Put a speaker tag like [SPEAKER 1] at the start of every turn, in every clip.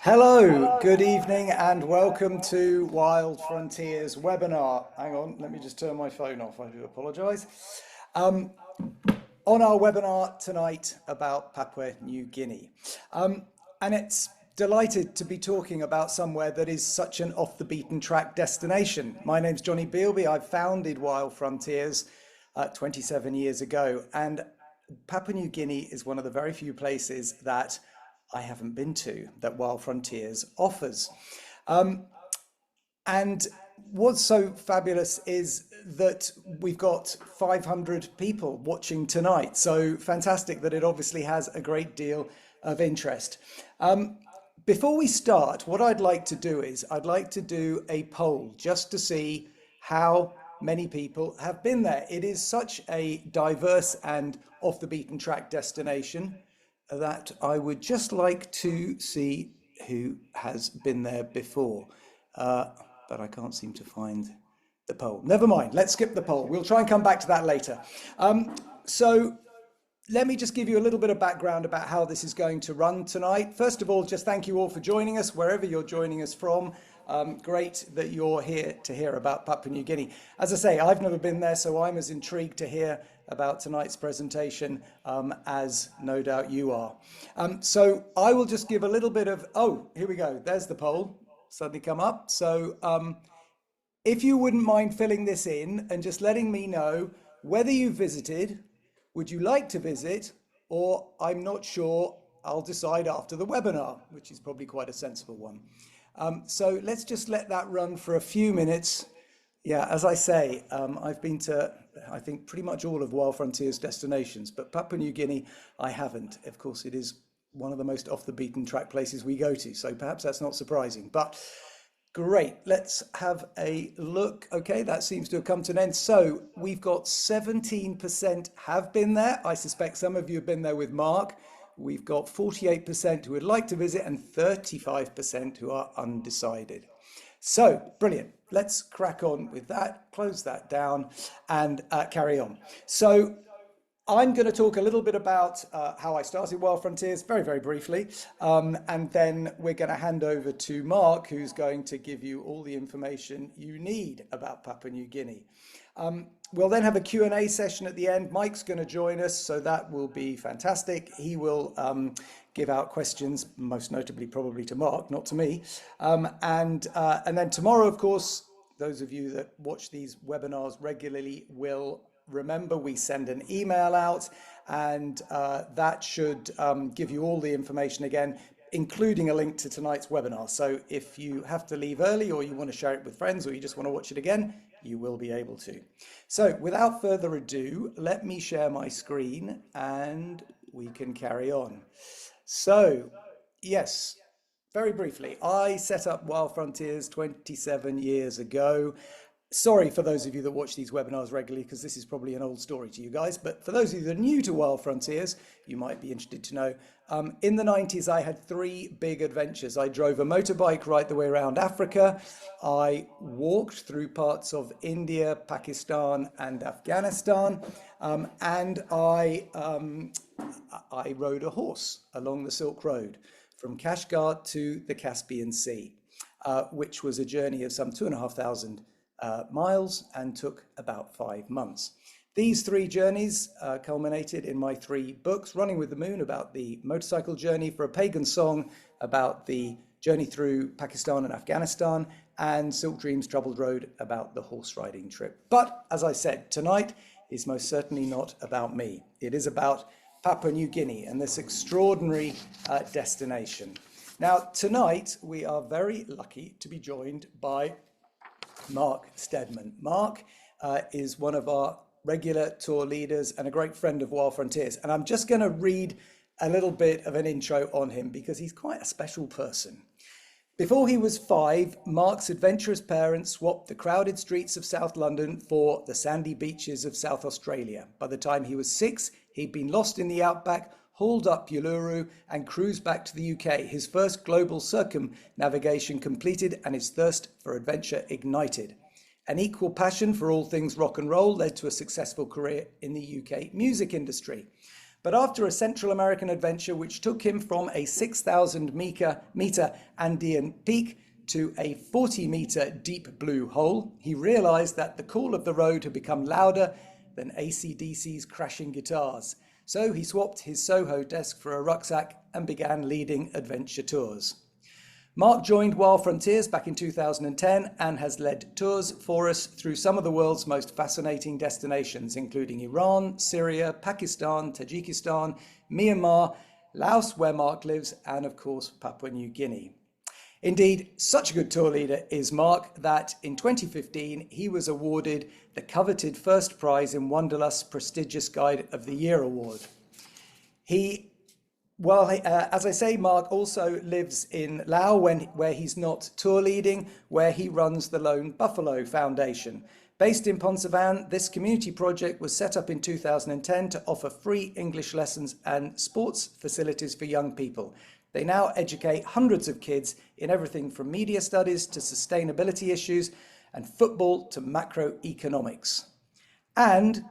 [SPEAKER 1] Hello, good evening, and welcome to Wild Frontiers webinar. Hang on, let me just turn my phone off. I do apologise. Um, on our webinar tonight about Papua New Guinea. And it's delighted to be talking about somewhere that is such an off the beaten track destination. My name's Jonny Bealby. I founded Wild Frontiers 27 years ago, and Papua New Guinea is one of the very few places that I haven't been to that Wild Frontiers offers. And what's so fabulous is that we've got 500 people watching tonight. So fantastic that it obviously has a great deal of interest. Before we start, what I'd like to do is I'd like to do a poll just to see how many people have been there. It is such a diverse and off the beaten track destination that I would just like to see who has been there before. But I can't seem to find the poll. Never mind, let's skip the poll. We'll try and come back to that later. So let me just give you a little bit of background about how this is going to run tonight. First of all, just thank you all for joining us, wherever you're joining us from. Great that you're here to hear about Papua New Guinea. As I say, I've never been there, so I'm as intrigued to hear about tonight's presentation as no doubt you are. So I will just give a little bit of, oh, here we go. There's the poll suddenly come up. So if you wouldn't mind filling this in and just letting me know whether you visited, would you like to visit, or I'm not sure, I'll decide after the webinar, which is probably quite a sensible one. So let's just let that run for a few minutes. Yeah, as I say, I've been to, I think, pretty much all of Wild Frontiers destinations, but Papua New Guinea, I haven't. Of course, it is one of the most off the beaten track places we go to, so perhaps that's not surprising, but great. Let's have a look. Okay, that seems to have come to an end. So we've got 17% have been there. I suspect some of you have been there with Mark. We've got 48% who would like to visit and 35% who are undecided. So brilliant. Let's crack on with that, close that down and carry on. So I'm going to talk a little bit about how I started Wild Frontiers, very, very briefly, and then we're going to hand over to Mark, who's going to give you all the information you need about Papua New Guinea. We'll then have a Q&A session at the end. Mike's going to join us, so that will be fantastic. He will give out questions, most notably probably to Mark, not to me. And then tomorrow, of course, those of you that watch these webinars regularly will remember we send an email out, and that should give you all the information again, including a link to tonight's webinar. So if you have to leave early, or you want to share it with friends, or you just want to watch it again, you will be able to. So without further ado, let me share my screen and we can carry on. So yes, very briefly, I set up Wild Frontiers 27 years ago. Sorry for those of you that watch these webinars regularly, because this is probably an old story to you guys, but for those of you that are new to Wild Frontiers, you might be interested to know. In the 90s, I had three big adventures. I drove a motorbike right the way around Africa. I walked through parts of India, Pakistan, and Afghanistan. And I rode a horse along the Silk Road from Kashgar to the Caspian Sea, which was a journey of some 2,500 miles and took about 5 months. These three journeys culminated in my three books: Running with the Moon, about the motorcycle journey; For a Pagan Song, about the journey through Pakistan and Afghanistan; and Silk Dreams Troubled Road, about the horse riding trip. But as I said, tonight is most certainly not about me. It is about Papua New Guinea and this extraordinary destination. Now, tonight we are very lucky to be joined by Mark Steadman. Mark is one of our regular tour leaders and a great friend of Wild Frontiers. And I'm just going to read a little bit of an intro on him because he's quite a special person. Before he was 5, Mark's adventurous parents swapped the crowded streets of South London for the sandy beaches of South Australia. By the time he was 6, he'd been lost in the outback, hauled up Uluru and cruised back to the UK, his first global circumnavigation completed and his thirst for adventure ignited. An equal passion for all things rock and roll led to a successful career in the UK music industry. But after a Central American adventure which took him from a 6,000 meter Andean peak to a 40-meter deep blue hole, he realized that the call of the road had become louder than AC/DC's crashing guitars. So he swapped his Soho desk for a rucksack and began leading adventure tours. Mark joined Wild Frontiers back in 2010 and has led tours for us through some of the world's most fascinating destinations, including Iran, Syria, Pakistan, Tajikistan, Myanmar, Laos, where Mark lives, and of course, Papua New Guinea. Indeed, such a good tour leader is Mark that in 2015 he was awarded the coveted first prize in Wanderlust's prestigious Guide of the Year award. As I say, Mark also lives in Laos where he's not tour leading, where he runs the Lone Buffalo Foundation. Based in Ponsavan, this community project was set up in 2010 to offer free English lessons and sports facilities for young people. They now educate hundreds of kids in everything from media studies to sustainability issues and football to macroeconomics. And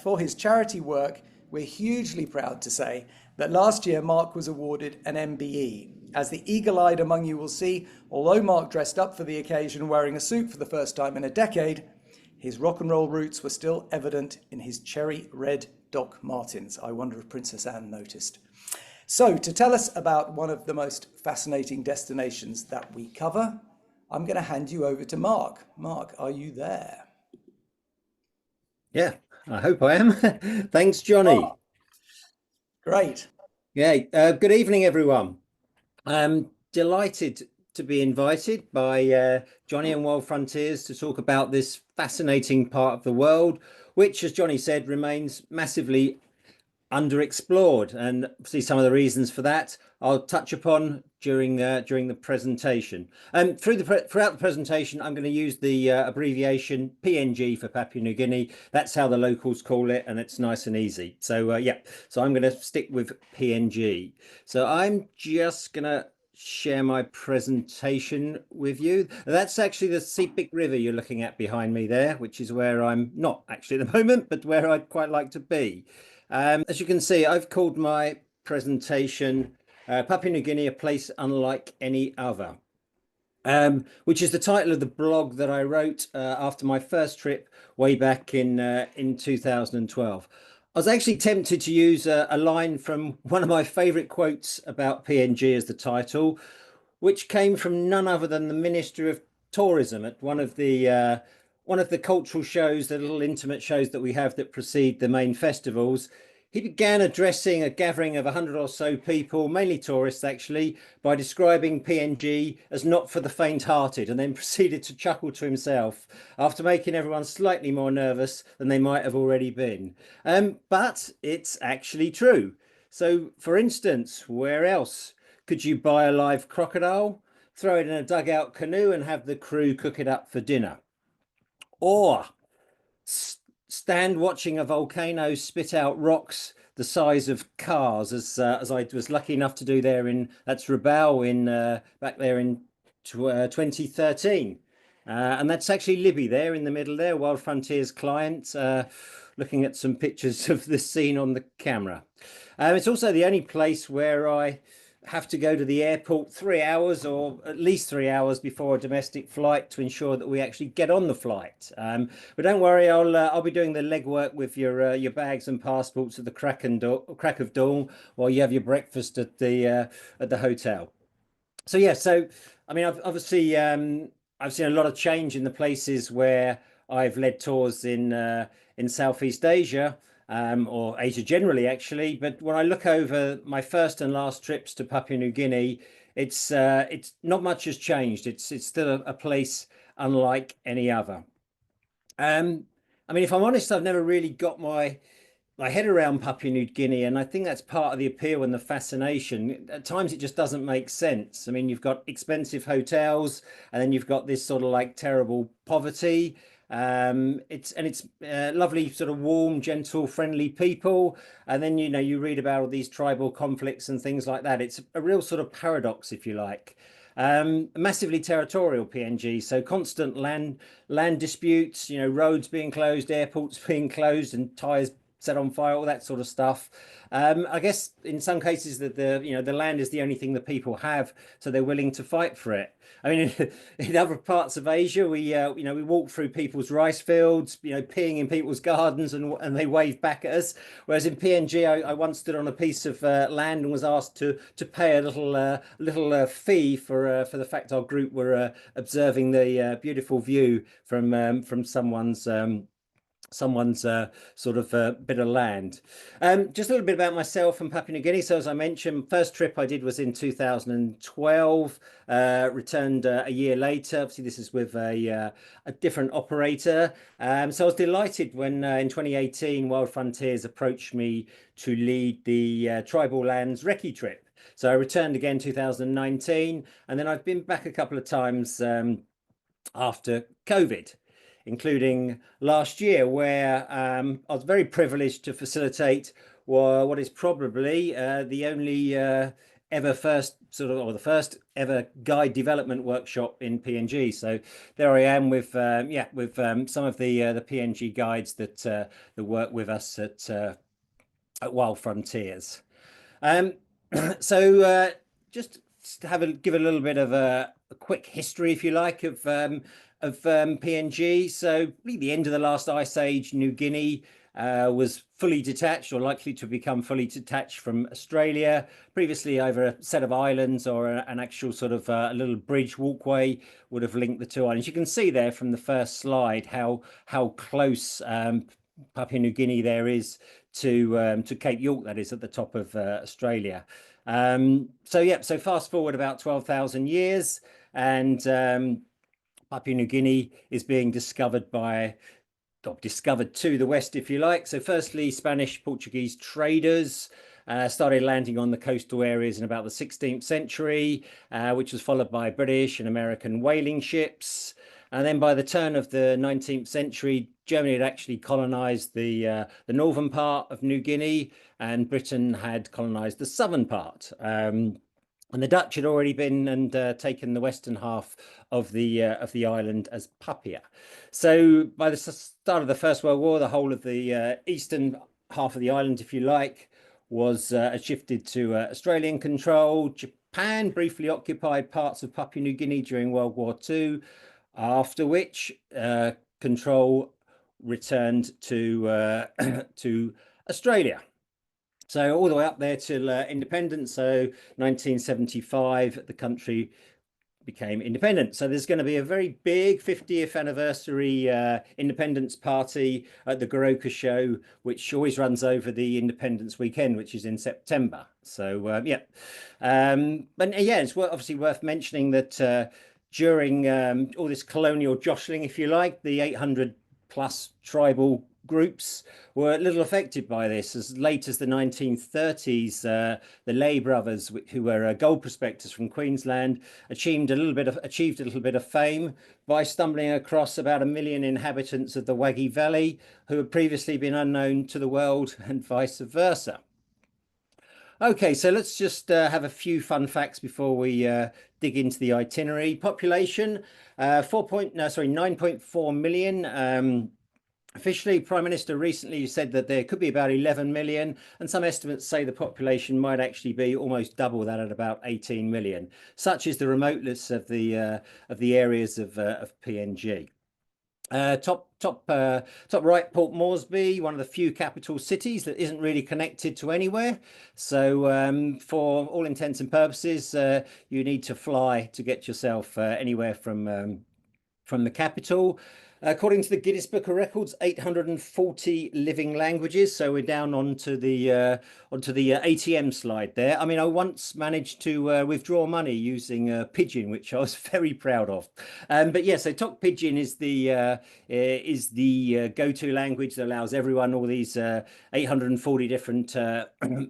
[SPEAKER 1] for his charity work, we're hugely proud to say that last year Mark was awarded an MBE. As the eagle-eyed among you will see, although Mark dressed up for the occasion wearing a suit for the first time in a decade, his rock and roll roots were still evident in his cherry red Doc Martens. I wonder if Princess Anne noticed. So to tell us about one of the most fascinating destinations that we cover, I'm going to hand you over to Mark. Mark, are you there?
[SPEAKER 2] Yeah, I hope I am. Thanks, Jonny.
[SPEAKER 1] Oh, great.
[SPEAKER 2] Yeah, good evening, everyone. I'm delighted to be invited by Jonny and Wild Frontiers to talk about this fascinating part of the world, which, as Jonny said, remains massively underexplored, and see some of the reasons for that I'll touch upon during the presentation. Throughout the presentation, I'm going to use the abbreviation PNG for Papua New Guinea. That's how the locals call it, and it's nice and easy. So yeah, so I'm going to stick with PNG. So I'm just going to share my presentation with you. That's actually the Sepik River you're looking at behind me there, which is where I'm not actually at the moment, but where I'd quite like to be. As you can see, I've called my presentation Papua New Guinea, a place unlike any other, which is the title of the blog that I wrote after my first trip way back in 2012. I was actually tempted to use a line from one of my favorite quotes about PNG as the title, which came from none other than the Minister of Tourism at one of the cultural shows, the little intimate shows that we have that precede the main festivals. He began addressing a gathering of 100 or so people, mainly tourists actually, by describing PNG as not for the faint-hearted, and then proceeded to chuckle to himself after making everyone slightly more nervous than they might have already been. But it's actually true. So, for instance, where else could you buy a live crocodile, throw it in a dugout canoe and have the crew cook it up for dinner? Or stand watching a volcano spit out rocks the size of cars, as I was lucky enough to do there that's Rabaul in back there in 2013. And that's actually Libby there in the middle there, Wild Frontiers client, looking at some pictures of the scene on the camera. It's also the only place where I have to go to the airport 3 hours or at least 3 hours before a domestic flight to ensure that we actually get on the flight. But don't worry, I'll be doing the legwork with your bags and passports at the crack of dawn while you have your breakfast at the hotel. So yeah, so I mean, I've seen a lot of change in the places where I've led tours in Southeast Asia. Or Asia generally, actually. But when I look over my first and last trips to Papua New Guinea, it's not much has changed. It's still a place unlike any other. I mean, if I'm honest, I've never really got my head around Papua New Guinea, and I think that's part of the appeal and the fascination. At times, it just doesn't make sense. I mean, you've got expensive hotels, and then you've got this sort of like terrible poverty. It's lovely, sort of warm, gentle, friendly people, and then you read about all these tribal conflicts and things like that. It's a real sort of paradox, if you like. Massively territorial PNG, so constant land disputes, roads being closed, airports being closed, and ties set on fire, all that sort of stuff. I guess in some cases that the land is the only thing that people have, so they're willing to fight for it. I mean, in other parts of Asia, we walk through people's rice fields, peeing in people's gardens, and they wave back at us. Whereas in PNG, I once stood on a piece of land and was asked to pay a little fee for the fact our group were observing the beautiful view from someone's sort of bit of land. Just a little bit about myself and Papua New Guinea. So as I mentioned, first trip I did was in 2012, returned a year later. Obviously this is with a different operator. So I was delighted when in 2018 Wild Frontiers approached me to lead the Tribal Lands Recce trip. So I returned again 2019, and then I've been back a couple of times after COVID, including last year, where I was very privileged to facilitate what is probably the only ever first sort of, or the first ever guide development workshop in PNG. So there I am with some of the PNG guides that work with us at Wild Frontiers. So just to give a little bit of a quick history, if you like, of PNG. So really the end of the last ice age, New Guinea was fully detached, or likely to become fully detached from Australia. Previously either a set of islands or an actual sort of a little bridge walkway would have linked the two islands. You can see there from the first slide how close Papua New Guinea there is to Cape York, that is at the top of Australia. So fast forward about 12,000 years, and Papua New Guinea is being discovered to the west, if you like. So firstly, Spanish, Portuguese traders started landing on the coastal areas in about the 16th century, which was followed by British and American whaling ships. And then by the turn of the 19th century, Germany had actually colonized the northern part of New Guinea, and Britain had colonized the southern part. And the Dutch had already been and taken the western half of the island as Papua. So by the start of the First World War, the whole of the eastern half of the island, if you like, was shifted to Australian control. Japan briefly occupied parts of Papua New Guinea during World War II, after which control returned to Australia. So all the way up there till independence. So 1975, the country became independent. So there's going to be a very big 50th anniversary independence party at the Goroka show, which always runs over the independence weekend, which is in September. So but yeah, it's obviously worth mentioning that during all this colonial jostling, if you like, the 800 plus tribal groups were little affected by this. As late as the 1930s, the Lay brothers, who were gold prospectors from Queensland, achieved a little bit of fame by stumbling across about 1 million inhabitants of the Waggy Valley who had previously been unknown to the world, and vice versa. Okay, so let's just have a few fun facts before we dig into the itinerary. Population, 9.4 million. Officially, Prime Minister recently said that there could be about 11 million, and some estimates say the population might actually be almost double that at about 18 million. Such is the remoteness of the areas of PNG. Top right, Port Moresby, one of the few capital cities that isn't really connected to anywhere. So for all intents and purposes, you need to fly to get yourself anywhere from the capital. According to the Guinness Book of Records, 840 living languages. So we're down onto the ATM slide there. I mean, I once managed to withdraw money using Pidgin, which I was very proud of. But yeah, so Tok Pidgin is the go-to language that allows everyone, all these 840 different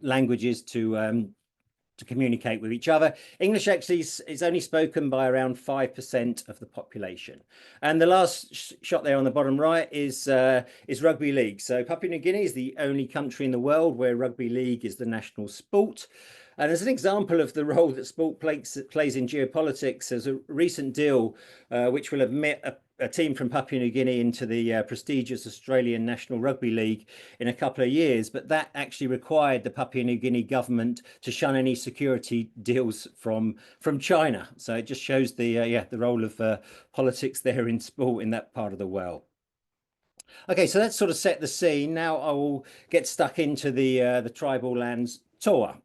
[SPEAKER 2] languages to communicate with each other. English actually is only spoken by around 5% of the population. And the last shot there on the bottom right is rugby league. So Papua New Guinea is the only country in the world where rugby league is the national sport. And as an example of the role that sport plays in geopolitics, there's a recent deal which will a team from Papua New Guinea into the prestigious Australian National Rugby League in a couple of years, but that actually required the Papua New Guinea government to shun any security deals from China. So it just shows the role of politics there in sport in that part of the world. Okay, so that's sort of set the scene. Now I will get stuck into the tribal lands tour.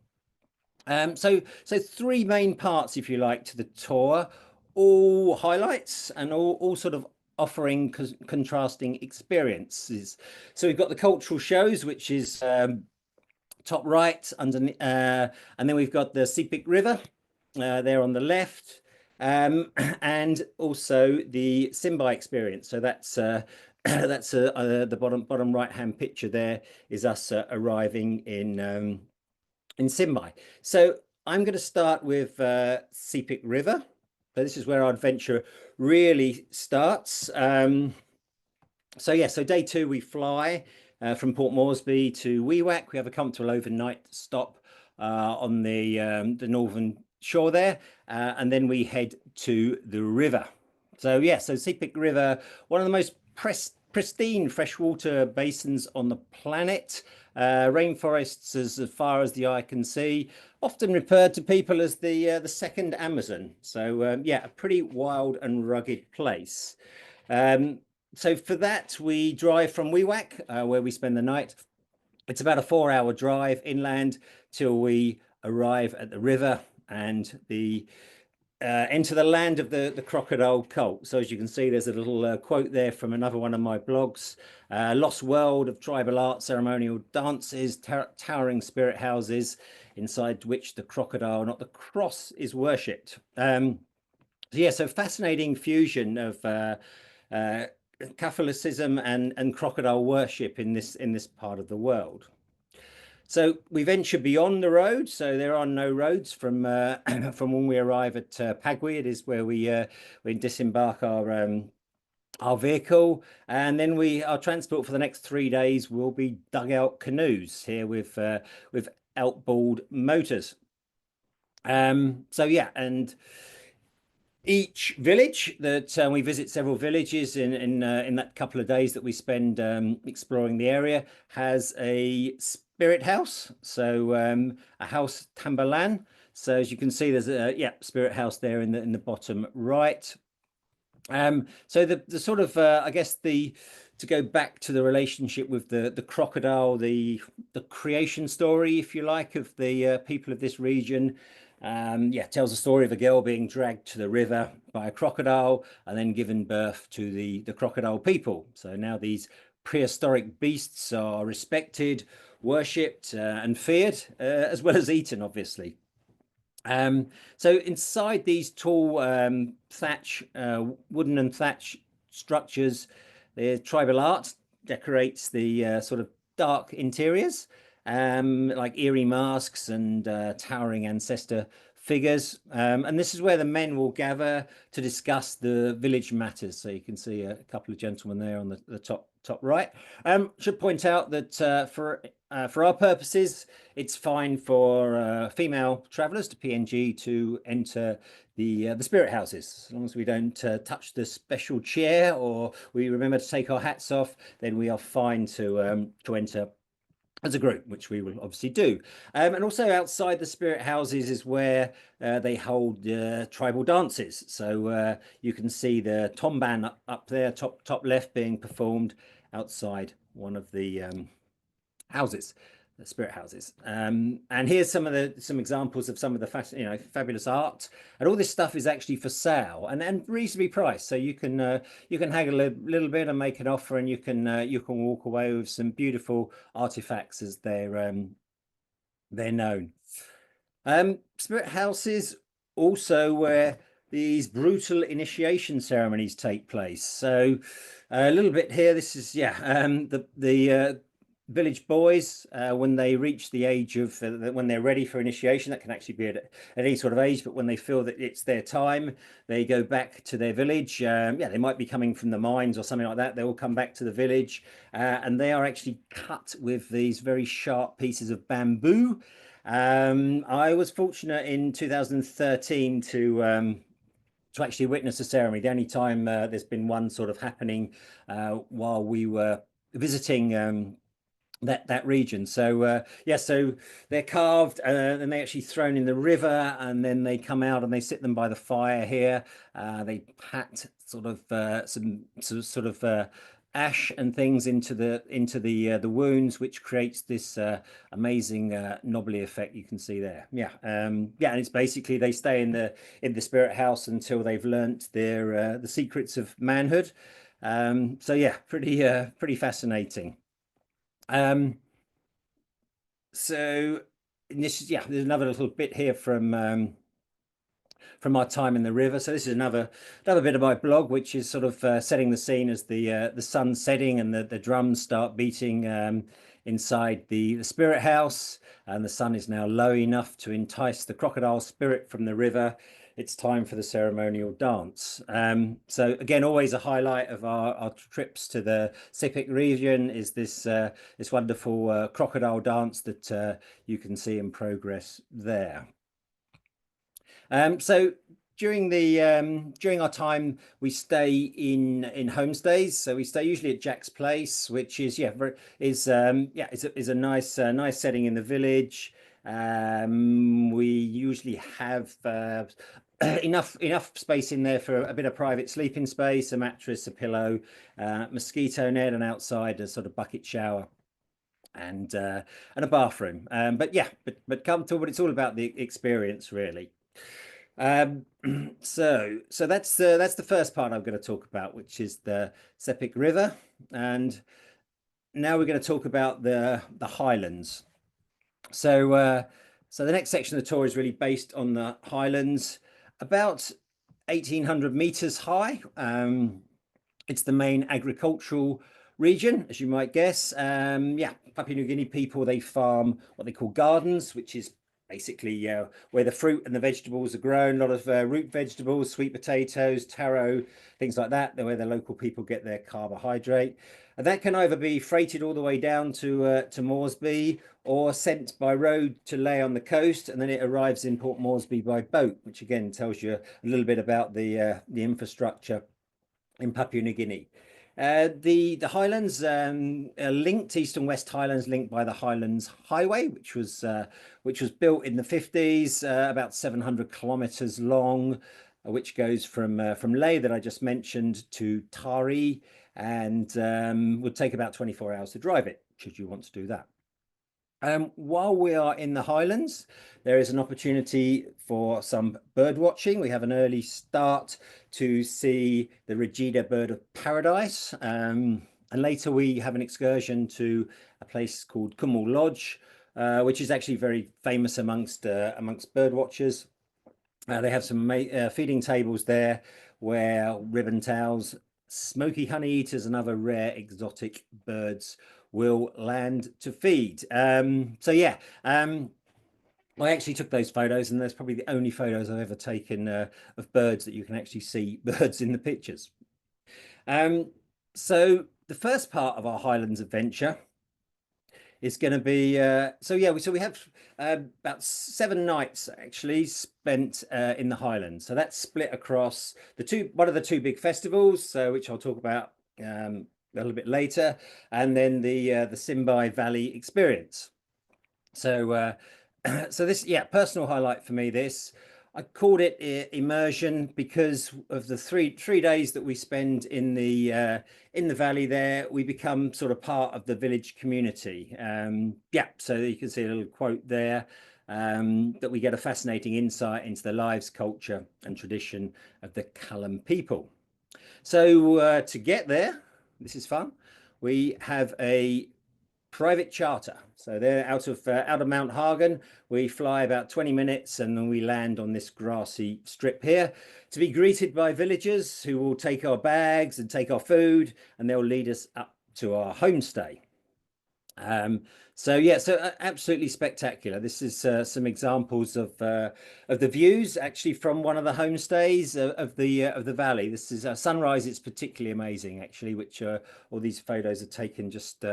[SPEAKER 2] So three main parts, if you like, to the tour, all highlights and all sort of offering contrasting experiences. So we've got the cultural shows, which is top right, underneath, and then we've got the Sepik River there on the left, and also the Simbai experience. So that's that's the bottom right hand picture. There is us arriving in Simbai. So I'm going to start with Sepik River. So this is where our adventure really starts. So day 2 we fly from Port Moresby to Wewak. We have a comfortable overnight stop on the northern shore there, and then we head to the river. So Sepik River, one of the most pristine freshwater basins on the planet. Rainforests as far as the eye can see, often referred to people as the second Amazon. So a pretty wild and rugged place. So for that, we drive from Wewak, where we spend the night. It's about a 4-hour drive inland till we arrive at the river and enter the land of the crocodile cult. So as you can see, there's a little quote there from another one of my blogs. Lost world of tribal art, ceremonial dances, towering spirit houses, inside which the crocodile, not the cross, is worshipped. So fascinating fusion of Catholicism and crocodile worship in this part of the world. So we venture beyond the road. So there are no roads from from when we arrive at Pagwe. It is where we disembark our vehicle, and then our transport for the next 3 days will be dugout canoes here with outboard motors. And each village that we visit, several villages in that couple of days that we spend exploring the area, has a spirit house. So a house tambalan. So as you can see, there's a spirit house there in the bottom right. So the sort of I guess to go back to the relationship with the crocodile, the creation story, if you like, of the people of this region. Tells the story of a girl being dragged to the river by a crocodile and then given birth to the crocodile people. So now these prehistoric beasts are respected, worshipped, and feared, as well as eaten, obviously. So inside these tall wooden and thatch structures, the tribal art decorates the sort of dark interiors, like eerie masks and towering ancestor figures. And this is where the men will gather to discuss the village matters. So you can see a couple of gentlemen there on the top right. Should point out that for our purposes, it's fine for female travellers to PNG to enter the spirit houses. As long as we don't touch the special chair or we remember to take our hats off, then we are fine to enter as a group, which we will obviously do. And also outside the spirit houses is where they hold tribal dances. So you can see the tomban up there, top left, being performed outside one of the houses, the spirit houses. And here's some examples of some of the fabulous art. And all this stuff is actually for sale and reasonably priced. So you can haggle a little bit and make an offer, and you can walk away with some beautiful artifacts as they're known. Spirit houses also where these brutal initiation ceremonies take place. So a little bit here. This is the village boys, when they reach the age of when they're ready for initiation. That can actually be at any sort of age, but when they feel that it's their time, they go back to their village. They might be coming from the mines or something like that. They will come back to the village, and they are actually cut with these very sharp pieces of bamboo. I was fortunate in 2013 to to actually witness the ceremony. The only time there's been one sort of happening while we were visiting that region. So yeah, so they're carved and they actually thrown in the river, and then they come out and they sit them by the fire here. They pat sort of some sort of ash and things into the wounds, which creates this amazing knobbly effect you can see there. Yeah, yeah, and it's basically they stay in the spirit house until they've learnt their the secrets of manhood. So yeah, pretty fascinating. So this is, yeah, there's another little bit here from our time in the river. So this is another bit of my blog, which is sort of setting the scene as the sun's setting and the drums start beating inside the spirit house, and the sun is now low enough to entice the crocodile spirit from the river. It's time for the ceremonial dance. So again, always a highlight of our trips to the Sepik region is this wonderful crocodile dance that you can see in progress there. So during our time, we stay in homestays. So we stay usually at Jack's place, which is is a nice setting in the village. We usually have enough space in there for a bit of private sleeping space, a mattress, a pillow, mosquito net, and outside a sort of bucket shower and a bathroom. But yeah, but comfortable. But it's all about the experience, really. So that's the first part I'm going to talk about, which is the Sepik River, and now we're going to talk about the Highlands. So the next section of the tour is really based on the Highlands, about 1,800 meters high. It's the main agricultural region, as you might guess. Yeah, Papua New Guinea people, they farm what they call gardens, which is basically where the fruit and the vegetables are grown. A lot of root vegetables, sweet potatoes, taro, things like that. They're where the local people get their carbohydrate. And that can either be freighted all the way down to Moresby or sent by road to lay on the coast, and then it arrives in Port Moresby by boat, which again tells you a little bit about the infrastructure in Papua New Guinea. The Highlands linked, East and West Highlands linked by the Highlands Highway, which was built in the 50s, about 700 kilometers long, which goes from Leh that I just mentioned to Tari, and would take about 24 hours to drive it, should you want to do that. While we are in the Highlands, there is an opportunity for some bird watching. We have an early start to see the Regida bird of paradise. And later we have an excursion to a place called Kumul Lodge, which is actually very famous amongst bird watchers. They have some feeding tables there where ribbon tails, smoky honey eaters, and other rare exotic birds will land to feed. So yeah, I actually took those photos, and there's probably the only photos I've ever taken of birds that you can actually see birds in the pictures. So the first part of our Highlands adventure is going to be so we have about 7 nights actually spent in the Highlands. So that's split across one of the two big festivals, which I'll talk about a little bit later, and then the Simbai Valley experience. So so this, yeah, personal highlight for me. I called it immersion because of the three days that we spend in the valley there. We become sort of part of the village community. Yeah, so you can see a little quote there, that we get a fascinating insight into the lives, culture, and tradition of the Cullen people. So to get there, this is fun. We have a private charter. So they're out of Mount Hagen. We fly about 20 minutes and then we land on this grassy strip here to be greeted by villagers who will take our bags and take our food, and they'll lead us up to our homestay. So yeah, so absolutely spectacular. This is some examples of the views actually from one of the homestays of the valley. This is sunrise. It's particularly amazing actually, which all these photos are taken just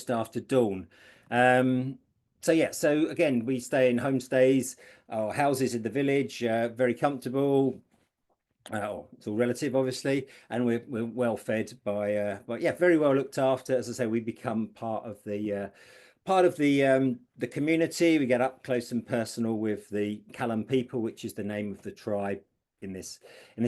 [SPEAKER 2] after dawn. So yeah, so again, we stay in homestays or houses in the village, very comfortable. It's all relative, obviously, and we're well fed by yeah, very well looked after. As I say, we become part of the community. We get up close and personal with the Callum people, which is the name of the tribe in this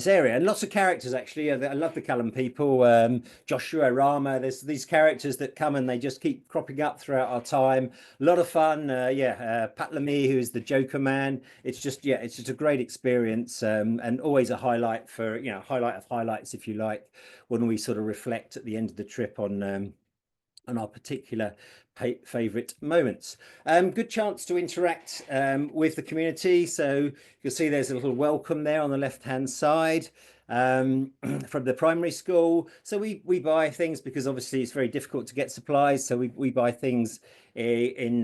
[SPEAKER 2] area, and lots of characters actually. I love the Callum people. Joshua, Rama. There's these characters that come and they just keep cropping up throughout our time. A lot of fun. Patlami, who is the Joker man. It's just a great experience, and always a highlight for highlight of highlights, if you like, when we sort of reflect at the end of the trip on our particular favorite moments. Good chance to interact with the community. So you'll see there's a little welcome there on the left hand side from the primary school. So we buy things because obviously it's very difficult to get supplies. So we buy things in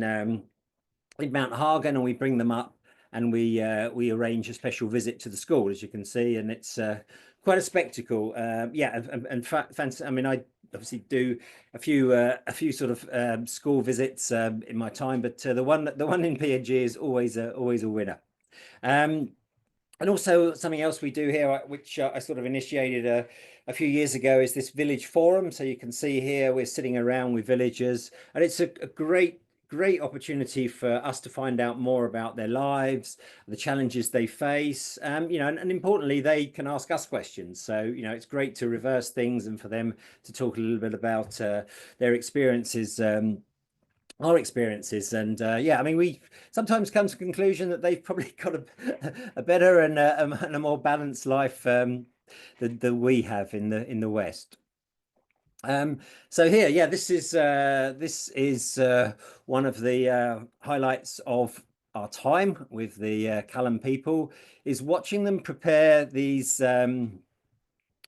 [SPEAKER 2] Mount Hagen and we bring them up, and we arrange a special visit to the school, as you can see, and it's quite a spectacle. I mean, I obviously do a few sort of school visits in my time, but the one in PNG is always a winner. And also something else we do here, which I sort of initiated a few years ago, is this village forum. So you can see here we're sitting around with villagers, and it's a great opportunity for us to find out more about their lives, the challenges they face, and importantly, they can ask us questions. So it's great to reverse things and for them to talk a little bit about their experiences. Our experiences, and I mean, we sometimes come to the conclusion that they've probably got a better and a more balanced life than we have in the West. So here, yeah, this is one of the highlights of our time with the Callum people, is watching them prepare these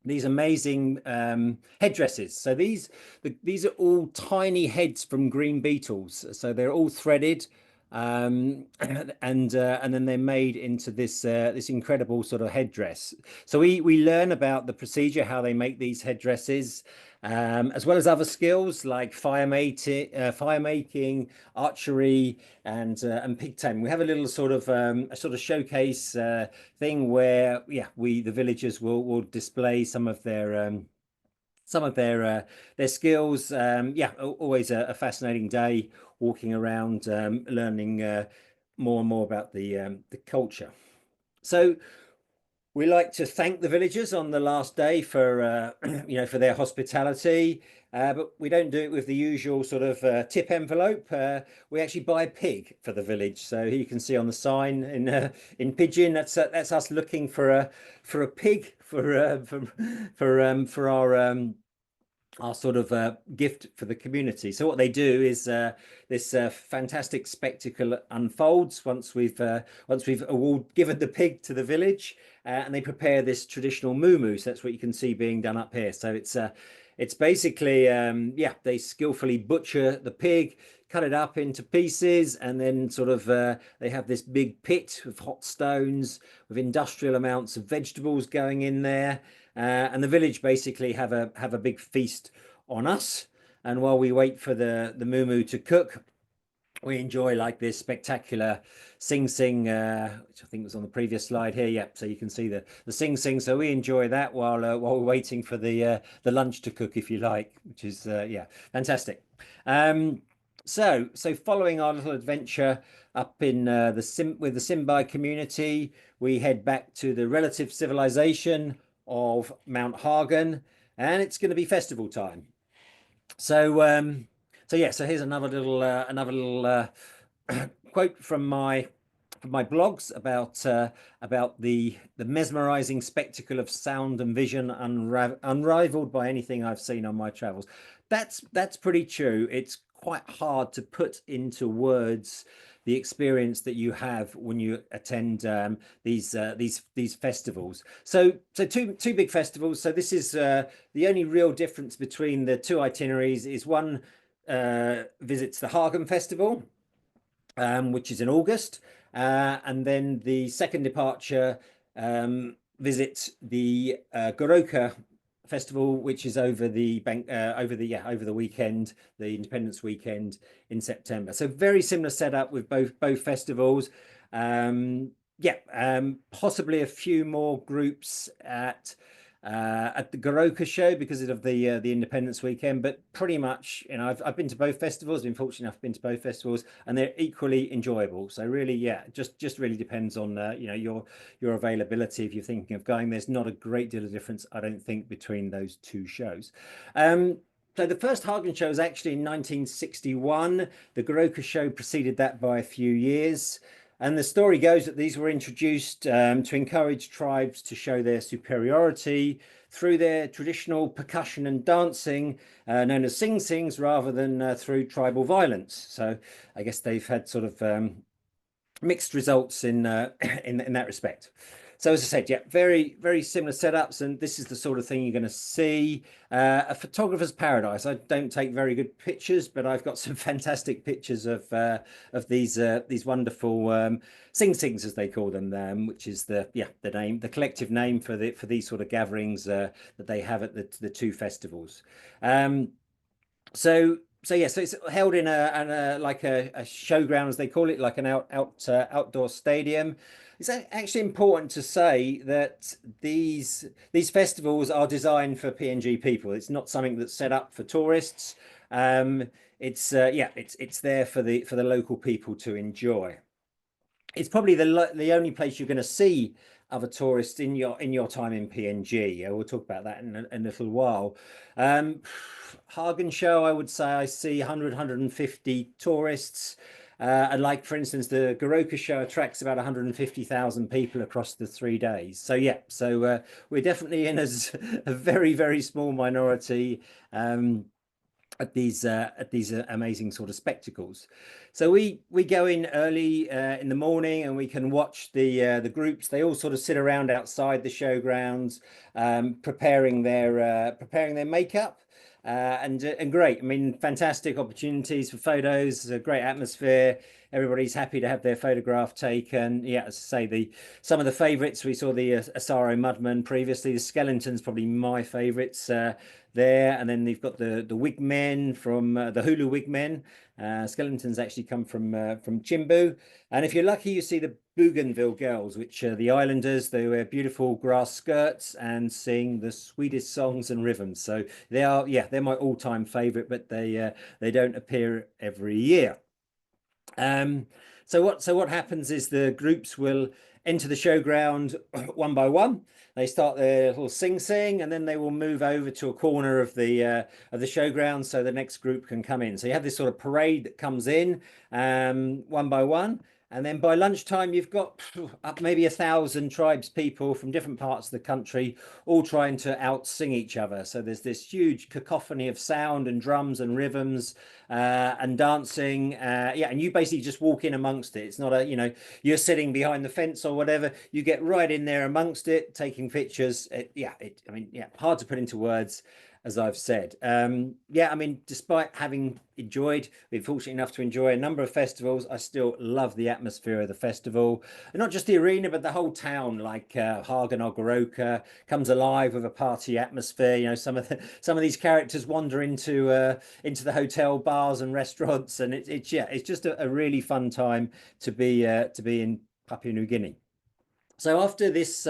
[SPEAKER 2] amazing headdresses. So these are all tiny heads from green beetles. So they're all threaded, and then they're made into this incredible sort of headdress. So we learn about the procedure, how they make these headdresses, as well as other skills like fire making, archery, and pig taming. We have a little sort of showcase thing where the villagers will display some of their skills. Always a fascinating day walking around, learning more and more about the culture. So we like to thank the villagers on the last day for for their hospitality, but we don't do it with the usual sort of tip envelope. We actually buy a pig for the village. So here you can see on the sign in Pidgin, that's us looking for a pig for our sort of gift for the community. So what they do is this fantastic spectacle unfolds once we've all given the pig to the village, and they prepare this traditional moo. So that's what you can see being done up here. So it's basically they skillfully butcher the pig, cut it up into pieces, and then sort of they have this big pit with hot stones with industrial amounts of vegetables going in there. And the village basically have a big feast on us. And while we wait for the moo to cook, we enjoy like this spectacular sing, which I think was on the previous slide here. Yep, so you can see the sing. So we enjoy that while we're waiting for the lunch to cook, if you like, which is fantastic. So following our little adventure up in with the Simbai community, we head back to the relative civilization of Mount Hagen, and it's going to be festival time. So here's another little quote from my blogs about the mesmerizing spectacle of sound and vision, unrivaled by anything I've seen on my travels. That's pretty true. It's quite hard to put into words the experience that you have when you attend these festivals. So two big festivals. So this is the only real difference between the two itineraries is one visits the Hagen Festival, which is in August, and then the second departure visits the Goroka Festival, which is over the weekend, the Independence weekend in September. So very similar setup with both festivals. yeah, possibly a few more groups at the Goroka show because of the Independence weekend, but pretty much, I've been to both festivals, been fortunate enough, been to both festivals, and they're equally enjoyable. So really, yeah, just really depends on your availability. If you're thinking of going, there's not a great deal of difference, I don't think, between those two shows. So the first Hagen show was actually in 1961. The Goroka show preceded that by a few years. And the story goes that these were introduced to encourage tribes to show their superiority through their traditional percussion and dancing, known as sing-sings, rather than through tribal violence. So I guess they've had sort of mixed results in that respect. So as I said, yeah, very, very similar setups, and this is the sort of thing you're going to see. A photographer's paradise. I don't take very good pictures, but I've got some fantastic pictures of these wonderful sing-sings, as they call them, which is the collective name for these sort of gatherings that they have at the two festivals. So it's held in a like a showground, as they call it, like an outdoor stadium. It's actually important to say that these festivals are designed for PNG people. It's not something that's set up for tourists. It's there for the local people to enjoy. It's probably the only place you're going to see other tourists in your time in PNG. We'll talk about that in a little while. Hagen show, I would say I see 150 tourists. And like, for instance, the Goroka show attracts about 150,000 people across the 3 days. So yeah, we're definitely in as a very, very small minority at these amazing sort of spectacles. So we go in early in the morning, and we can watch the groups. They all sort of sit around outside the showgrounds, preparing their makeup. And great. I mean, fantastic opportunities for photos, a great atmosphere. Everybody's happy to have their photograph taken. Yeah, as I say, some of the favourites, we saw the Asaro Mudman previously. The Skeleton's probably my favourites there. And then they've got the wig men from the Hulu wig men. Skeletons actually come from Chimbu. And if you're lucky, you see the Bougainville girls, which are the islanders. They wear beautiful grass skirts and sing the sweetest songs and rhythms. So they're my all-time favorite, but they don't appear every year. So what happens is the groups will enter the showground one by one. They start their little sing, and then they will move over to a corner of the showground so the next group can come in. So you have this sort of parade that comes in one by one. And then by lunchtime, you've got up maybe 1,000 tribes people from different parts of the country, all trying to out-sing each other. So there's this huge cacophony of sound and drums and rhythms and dancing. And you basically just walk in amongst it. It's not you're sitting behind the fence or whatever. You get right in there amongst it, taking pictures. Hard to put into words, as I've said. Despite having been fortunate enough to enjoy a number of festivals, I still love the atmosphere of the festival. And not just the arena, but the whole town, like Hagen or Goroka, comes alive with a party atmosphere. You know, some of these characters wander into the hotel bars and restaurants, and it's just a really fun time to be in Papua New Guinea. So after this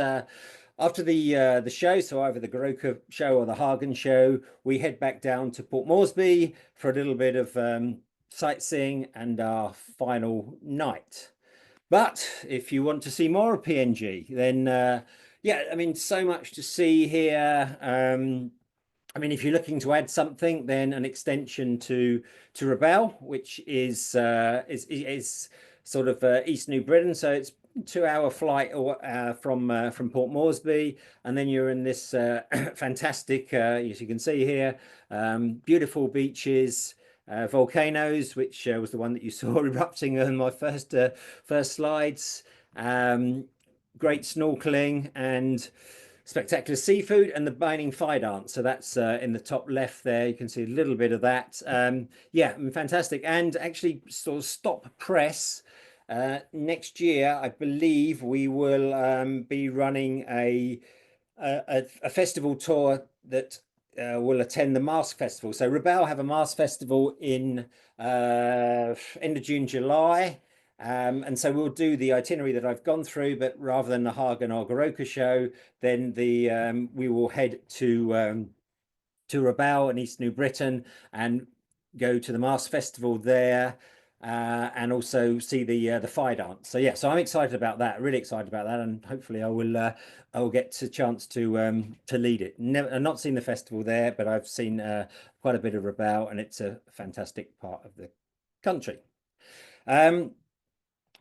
[SPEAKER 2] after the show, so either the Goroka show or the Hagen show, we head back down to Port Moresby for a little bit of sightseeing and our final night. But if you want to see more of PNG, then so much to see here. If you're looking to add something, then an extension to Rabaul, which is sort of East New Britain, so it's 2-hour flight from Port Moresby, and then you're in this fantastic, as you can see here, beautiful beaches, volcanoes, which was the one that you saw erupting on my first slides. Great snorkeling and spectacular seafood, and the Baining Fire Dance. So that's in the top left there. You can see a little bit of that. Fantastic. And actually, sort of stop press. Next year, I believe we will be running a festival tour that will attend the Mask Festival. So Rabaul have a Mask Festival in end of June, July. And so we'll do the itinerary that I've gone through, but rather than the Hagen or Goroka show, then we will head to Rabaul in East New Britain and go to the Mask Festival there, and also see the fire dance. So yeah, so I'm excited about that, really excited about that, and hopefully I will get a chance to lead it. I've not seen the festival there, but I've seen quite a bit of Rabaul, and it's a fantastic part of the country.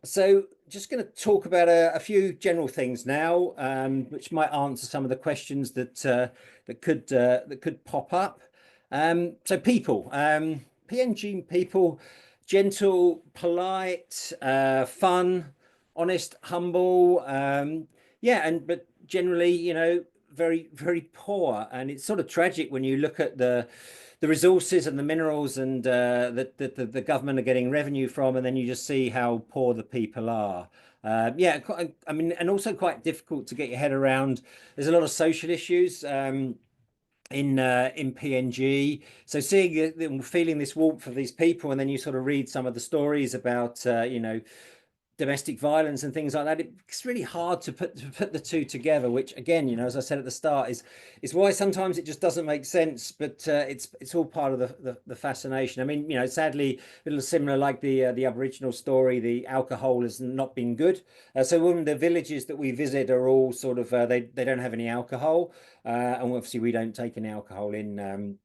[SPEAKER 2] So just going to talk about a few general things now, which might answer some of the questions that could pop up. So people, PNG people, gentle, polite, fun, honest, humble. Yeah, but generally, very, very poor. And it's sort of tragic when you look at the resources and the minerals and that the government are getting revenue from, and then you just see how poor the people are. Yeah, I mean, and also quite difficult to get your head around. There's a lot of social issues in PNG. So seeing, feeling this warmth of these people, and then you sort of read some of the stories about, domestic violence and things like that. It's really hard to put the two together, which again, as I said at the start, is why sometimes it just doesn't make sense, but it's all part of the fascination. I mean, sadly a little similar, like the Aboriginal story, the alcohol has not been good. So when the villages that we visit are all sort of they don't have any alcohol, and obviously we don't take any alcohol in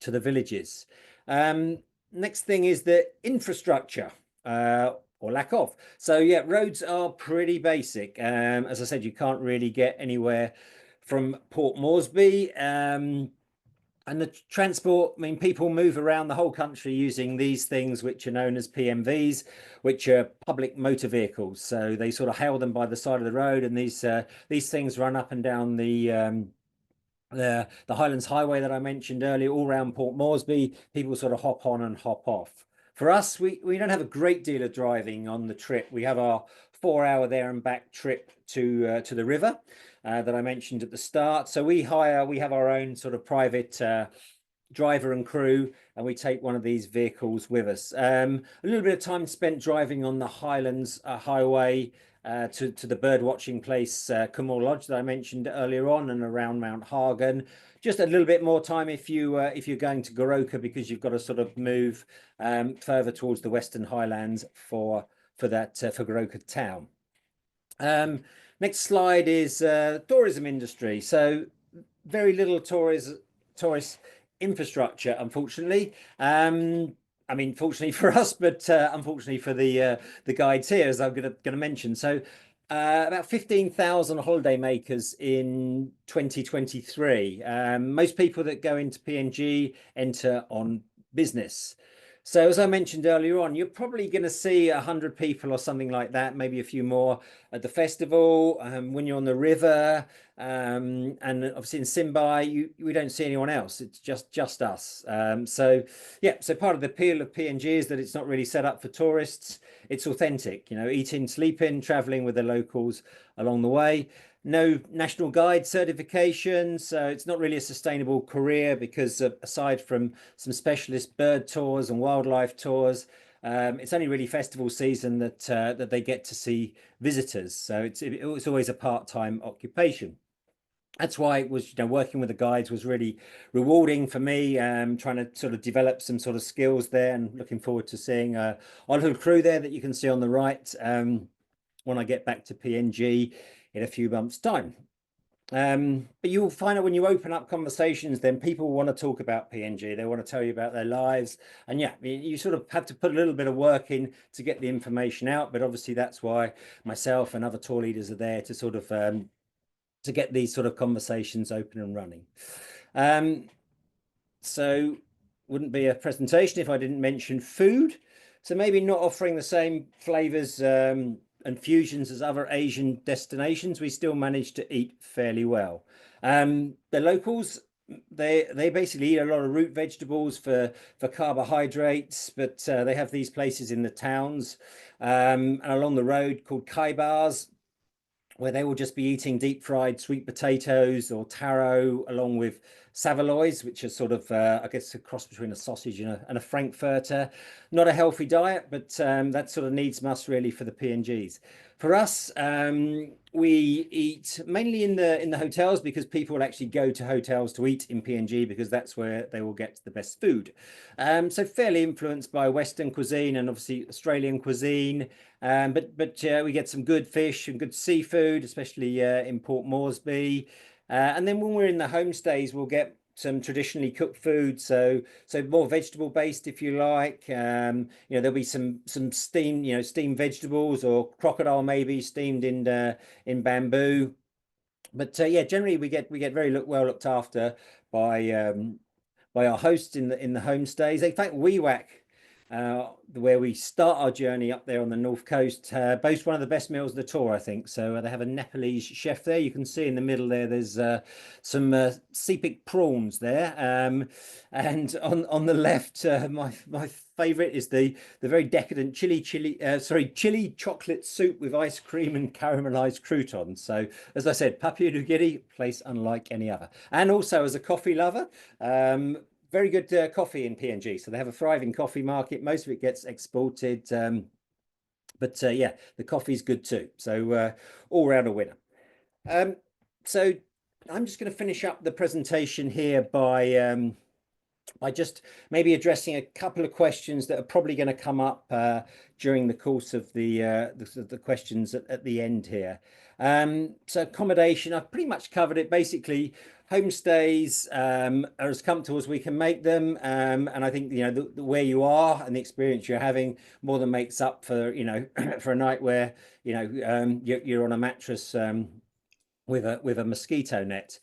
[SPEAKER 2] to the villages. Next thing is the infrastructure, or lack of. So yeah, roads are pretty basic. As I said, you can't really get anywhere from Port Moresby. And the transport, I mean, people move around the whole country using these things, which are known as PMVs, which are public motor vehicles. So they sort of hail them by the side of the road, and these things run up and down the Highlands Highway that I mentioned earlier, all around Port Moresby. People sort of hop on and hop off. For us, we don't have a great deal of driving on the trip. We have our 4-hour there and back trip to the river that I mentioned at the start. So we have our own sort of private driver and crew, and we take one of these vehicles with us. A little bit of time spent driving on the Highlands Highway to the bird watching place, Kumul Lodge, that I mentioned earlier on, and around Mount Hagen. Just a little bit more time if you're going to Goroka, because you've got to sort of move further towards the Western Highlands for Goroka town. Next slide is tourism industry. So very little tourist infrastructure, unfortunately. I mean, fortunately for us, but unfortunately for the guides here, as I'm going to mention. So about 15,000 holiday makers in 2023. Most people that go into PNG enter on business. So as I mentioned earlier on, you're probably going to see 100 people or something like that, maybe a few more at the festival. When you're on the river, and obviously in Simbai, we don't see anyone else. It's just us. So yeah, so part of the appeal of PNG is that it's not really set up for tourists. It's authentic, eating, sleeping, traveling with the locals along the way. No national guide certification, so it's not really a sustainable career, because aside from some specialist bird tours and wildlife tours, it's only really festival season that they get to see visitors. So it's always a part-time occupation. That's why it was, working with the guides was really rewarding for me, trying to sort of develop some sort of skills there, and looking forward to seeing our little crew there that you can see on the right when I get back to PNG in a few months' time. But you'll find out when you open up conversations, then people want to talk about PNG. They want to tell you about their lives. And yeah, you sort of have to put a little bit of work in to get the information out. But obviously that's why myself and other tour leaders are there to sort of to get these sort of conversations open and running. So wouldn't be a presentation if I didn't mention food. So maybe not offering the same flavors and fusions as other Asian destinations, we still manage to eat fairly well. The locals, they basically eat a lot of root vegetables for carbohydrates, but they have these places in the towns and along the road called kai bars, where they will just be eating deep fried sweet potatoes or taro along with saveloys, which are sort of, I guess, a cross between a sausage and a frankfurter. Not a healthy diet, but that sort of needs must really for the PNGs. For us, we eat mainly in the hotels because people actually go to hotels to eat in PNG because that's where they will get the best food. So fairly influenced by Western cuisine and obviously Australian cuisine. But we get some good fish and good seafood, especially in Port Moresby. And then when we're in the homestays, we'll get some traditionally cooked food, so more vegetable based, if you like. There'll be some steamed, steamed vegetables or crocodile maybe steamed in bamboo. But yeah, generally we get very well looked after by by our hosts in the homestays. In fact, WeWack, where we start our journey up there on the north coast, boasts one of the best meals of the tour, I think. So they have a Nepalese chef there. You can see in the middle there, there's some sepik prawns there, and on the left, my favourite is the very decadent chili chocolate soup with ice cream and caramelized croutons. So as I said, Papua New Guinea, place unlike any other. And also as a coffee lover, very good coffee in PNG. So they have a thriving coffee market. Most of it gets exported. But yeah, the coffee's good too. So all round a winner. So I'm just going to finish up the presentation here by just maybe addressing a couple of questions that are probably going to come up during the course of the questions at the end here. So accommodation, I've pretty much covered it. Basically, homestays are as comfortable as we can make them, and I think where you are and the experience you're having more than makes up for for a night where you're on a mattress with a mosquito net.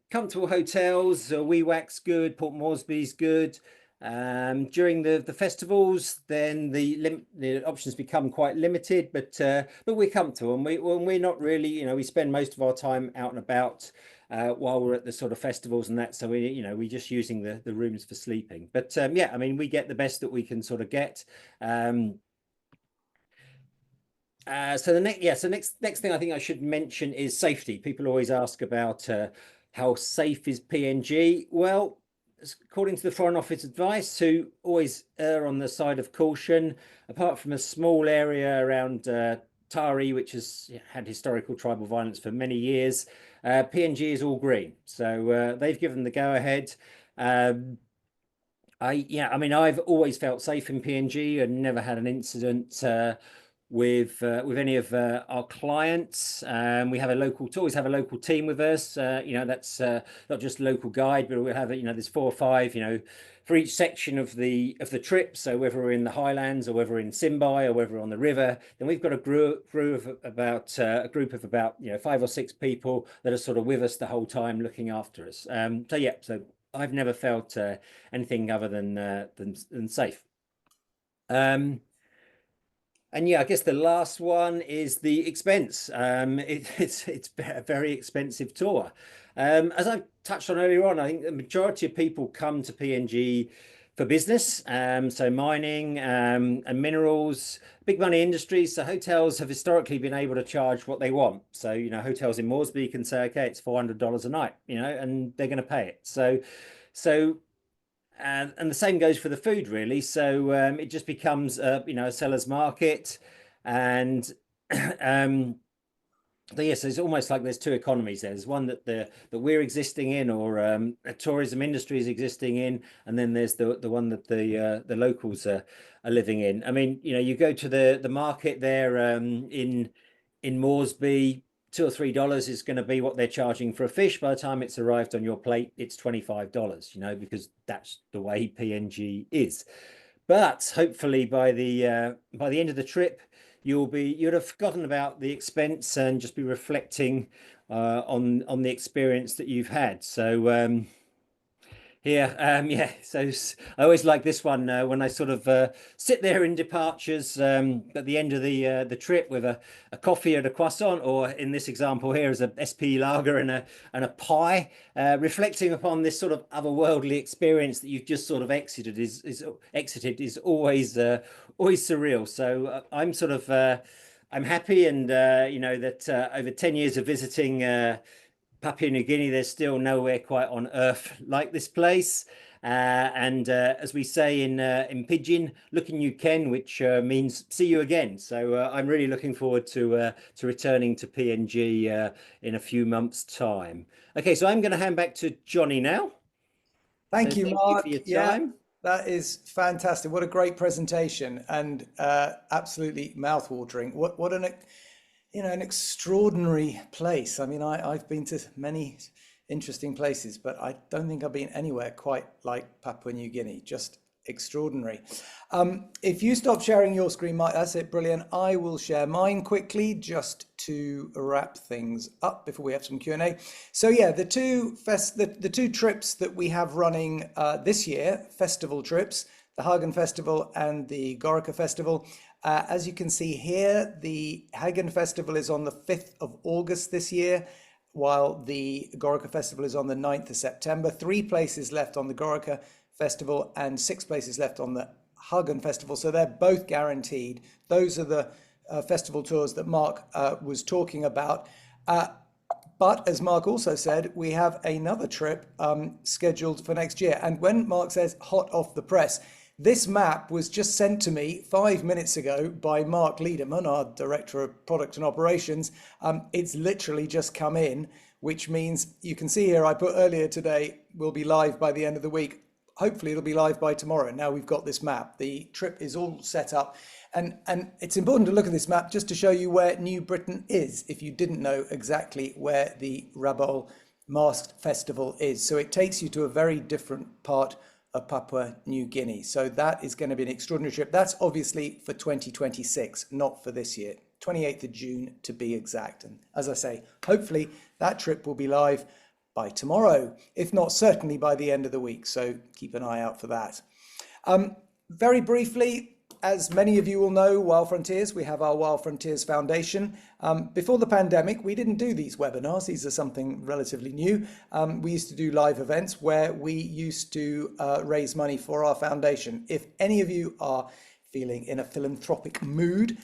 [SPEAKER 2] Comfortable hotels, WeWack's good, Port Moresby's good. During the festivals, then the options become quite limited, but we're comfortable, and we're not really, we spend most of our time out and about while we're at the sort of festivals and that, so we're just using the rooms for sleeping. But yeah, I mean, we get the best that we can sort of get. So next thing I think I should mention is safety. People always ask about how safe is PNG. Well, according to the Foreign Office advice, to always err on the side of caution. Apart from a small area around Tari, which has had historical tribal violence for many years, PNG is all green. So they've given the go ahead. I mean, I've always felt safe in PNG and never had an incident with any of our clients. We have always have a local team with us. That's not just local guide, but we'll have there's 4 or 5 for each section of the trip. So whether we're in the highlands or whether we're in Simbai or whether we're on the river, then we've got a group of about 5 or 6 people that are sort of with us the whole time looking after us. So I've never felt anything other than safe. And yeah, I guess the last one is the expense. It's a very expensive tour. As I touched on earlier on, I think the majority of people come to PNG for business, so mining and minerals, big money industries. So hotels have historically been able to charge what they want. So hotels in Moresby can say, okay, it's $400 a night, and they're going to pay it. So and the same goes for the food, really. So it just becomes a seller's market, and yes, it's almost like there's 2 economies there. There's one that we're existing in, or a tourism industry is existing in, and then there's the one that the locals are living in. I mean, you go to the market there in Moresby. $2 or $3 is going to be what they're charging for a fish. By the time it's arrived on your plate, it's $25, because that's the way PNG is. But hopefully by the end of the trip, you'd have forgotten about the expense and just be reflecting on the experience that you've had. So yeah, so I always like this one when I sort of sit there in departures at the end of the trip with a coffee and a croissant, or in this example here as a SP lager and a pie, reflecting upon this sort of otherworldly experience that you've just sort of exited is always surreal. So I'm sort of I'm happy, and you know that over 10 years of visiting Papua New Guinea, there's still nowhere quite on earth like this place. And as we say in Pidgin, looking you Ken, which means see you again. So I'm really looking forward to returning to PNG in a few months' time. Okay, so I'm going to hand back to Jonny now. So
[SPEAKER 1] Thank you,
[SPEAKER 2] thank you for
[SPEAKER 1] Mark.
[SPEAKER 2] your
[SPEAKER 1] Yeah,
[SPEAKER 2] time.
[SPEAKER 1] that is fantastic. What a great presentation, and absolutely mouth-watering. What an an extraordinary place. I mean, I've been to many interesting places, but I don't think I've been anywhere quite like Papua New Guinea. Just extraordinary. If you stop sharing your screen, Mike, that's it, brilliant. I will share mine quickly just to wrap things up before we have some Q&A. So yeah, the two trips that we have running this year, festival trips, the Hagen Festival and the Goroka Festival. As you can see here, the Hagen Festival is on the 5th of August this year, while the Goroka Festival is on the 9th of September. 3 places left on the Goroka Festival and 6 places left on the Hagen Festival. So they're both guaranteed. Those are the festival tours that Mark was talking about. But as Mark also said, we have another trip scheduled for next year. And when Mark says hot off the press, this map was just sent to me 5 minutes ago by Mark Liederman, our Director of Product and Operations. It's literally just come in, which means you can see here, I put earlier today, we'll be live by the end of the week. Hopefully it'll be live by tomorrow. Now we've got this map. The trip is all set up. And it's important to look at this map just to show you where New Britain is, if you didn't know exactly where the Rabaul Masked Festival is. So it takes you to a very different part of Papua New Guinea. So that is going to be an extraordinary trip. That's obviously for 2026, not for this year. 28th of June to be exact. And as I say, hopefully that trip will be live by tomorrow, if not certainly by the end of the week. So keep an eye out for that. Very briefly, as many of you will know, Wild Frontiers, we have our Wild Frontiers Foundation. Before the pandemic, we didn't do these webinars. These are something relatively new. We used to do live events where we used to raise money for our foundation. If any of you are feeling in a philanthropic mood,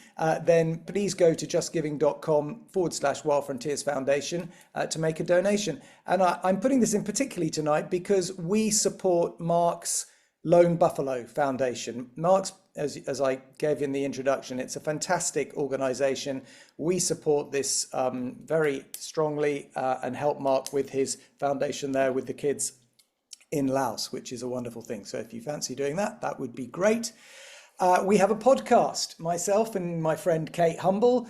[SPEAKER 1] then please go to justgiving.com/Wild Frontiers Foundation to make a donation. And I'm putting this in particularly tonight because we support Mark's Lone Buffalo Foundation. Mark's, as I gave in the introduction, it's a fantastic organization. We support this very strongly and help Mark with his foundation there with the kids in Laos, which is a wonderful thing. So if you fancy doing that, that would be great. We have a podcast, myself and my friend Kate Humble.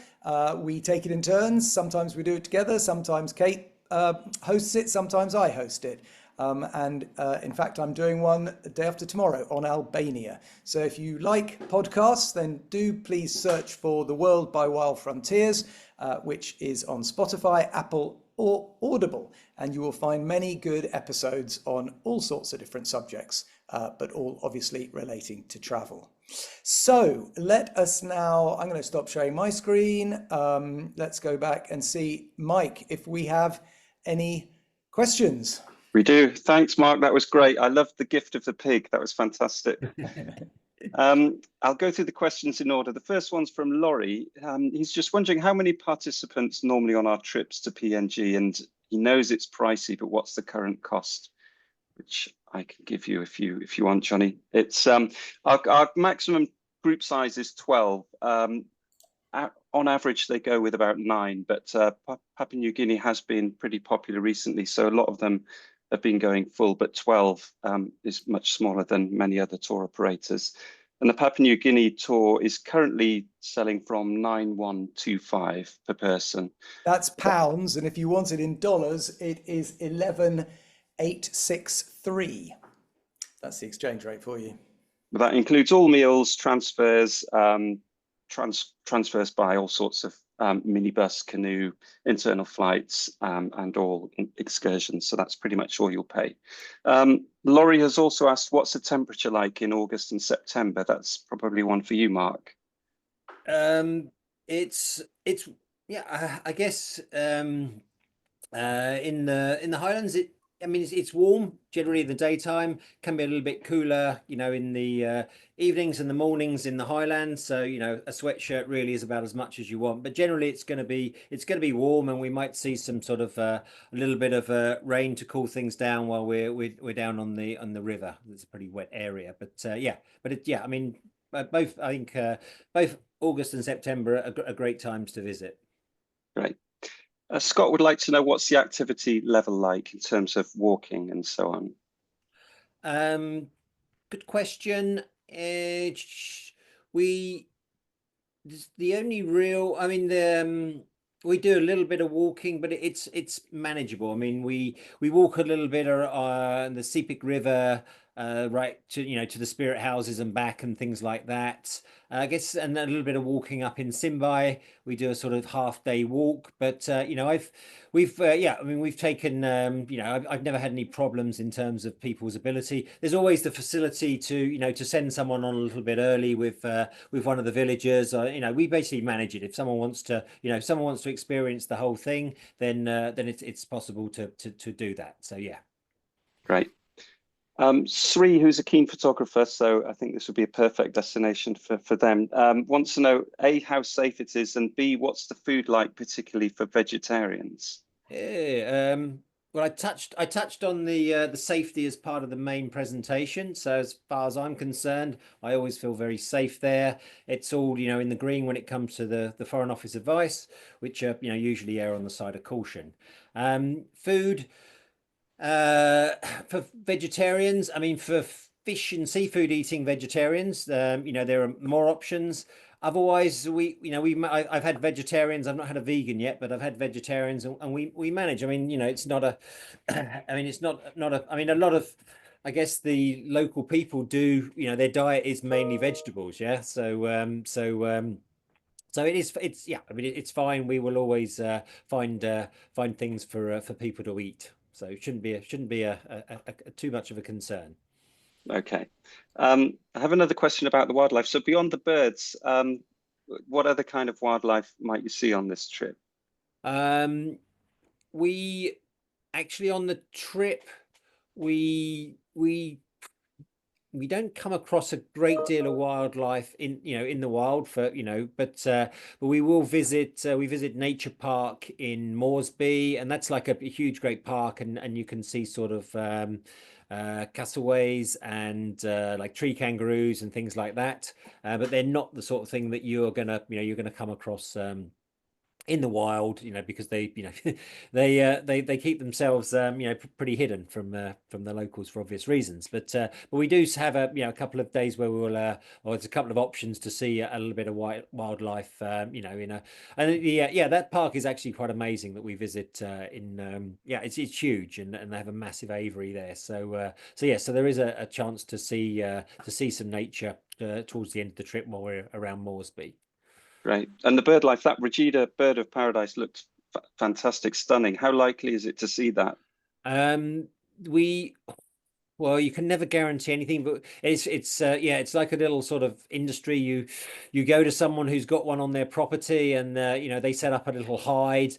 [SPEAKER 1] We take it in turns. Sometimes we do it together. Sometimes Kate hosts it. Sometimes I host it. In fact, I'm doing one the day after tomorrow on Albania. So if you like podcasts, then do please search for The World by Wild Frontiers, which is on Spotify, Apple, or Audible. And you will find many good episodes on all sorts of different subjects, but all obviously relating to travel. So let us now, I'm going to stop sharing my screen. Let's go back and see, Mike, if we have any questions.
[SPEAKER 3] We do. Thanks, Mark. That was great. I loved the gift of the pig. That was fantastic. I'll go through the questions in order. The first one's from Laurie. He's just wondering how many participants normally on our trips to PNG, and he knows it's pricey, but what's the current cost? Which I can give you if you want, Jonny. It's our maximum group size is 12. On average, they go with about 9, but Papua New Guinea has been pretty popular recently, so a lot of them have been going full, but 12 is much smaller than many other tour operators. And the Papua New Guinea tour is currently selling from 9,125 per person.
[SPEAKER 1] That's pounds, and if you want it in dollars, it is 11,863. That's the exchange rate for you.
[SPEAKER 3] But that includes all meals, transfers, transfers by all sorts of minibus, canoe, internal flights, and all excursions. So that's pretty much all you'll pay. Laurie has also asked, what's the temperature like in August and September? That's probably one for you, Mark.
[SPEAKER 2] It's yeah, I guess in the Highlands I mean, it's warm generally in the daytime, can be a little bit cooler, in the evenings and the mornings in the highlands. So, a sweatshirt really is about as much as you want. But generally, it's going to be warm, and we might see some sort of a little bit of rain to cool things down while we're down on the river. It's a pretty wet area, but yeah, I mean, both I think both August and September are great times to visit.
[SPEAKER 3] Great. Scott would like to know, what's the activity level like in terms of walking and so on?
[SPEAKER 2] Good question. We the only real, I mean, we do a little bit of walking, but it's manageable. I mean, we walk a little bit on the Sepik River, right to the spirit houses and back and things like that. I guess, and a little bit of walking up in Simbai. We do a sort of half-day walk, but I mean, we've taken, I've never had any problems in terms of people's ability. There's always the facility to send someone on a little bit early with one of the villagers. We basically manage it. If someone wants to experience the whole thing, then it's possible to do that. So yeah.
[SPEAKER 3] Great. Sri, who's a keen photographer, so I think this would be a perfect destination for them, wants to know, A, how safe it is, and B, what's the food like, particularly for vegetarians?
[SPEAKER 2] Yeah, well, I touched on the safety as part of the main presentation. So as far as I'm concerned, I always feel very safe there. It's all, in the green when it comes to the Foreign Office advice, which usually err on the side of caution. Food. For vegetarians, I mean, for fish and seafood eating vegetarians, there are more options. Otherwise, I've had vegetarians. I've not had a vegan yet, but I've had vegetarians, and we manage. I mean, it's not a, I mean, it's not a. I mean, a lot of, I guess the local people do. Their diet is mainly vegetables. Yeah, so it's yeah. I mean, it's fine. We will always find things for people to eat. So it shouldn't be a too much of a concern.
[SPEAKER 3] Okay. I have another question about the wildlife. So beyond the birds, what other kind of wildlife might you see on this trip?
[SPEAKER 2] We actually on the trip we don't come across a great deal of wildlife in the wild but we will visit Nature Park in Moresby, and that's like a huge great park, and you can see sort of cassowaries and like tree kangaroos and things like that, but they're not the sort of thing that you're gonna come across in the wild, because they, they keep themselves, pretty hidden from the locals for obvious reasons. But we do have a couple of days where we will, or it's a couple of options to see a little bit of wildlife, that park is actually quite amazing that we visit it's huge, and they have a massive aviary there. So there is a chance to see some nature towards the end of the trip while we're around Moresby.
[SPEAKER 3] Right. And the bird life, that Regida bird of paradise looks fantastic, stunning. How likely is it to see that?
[SPEAKER 2] Well, you can never guarantee anything, but it's like a little sort of industry. You go to someone who's got one on their property, and they set up a little hide.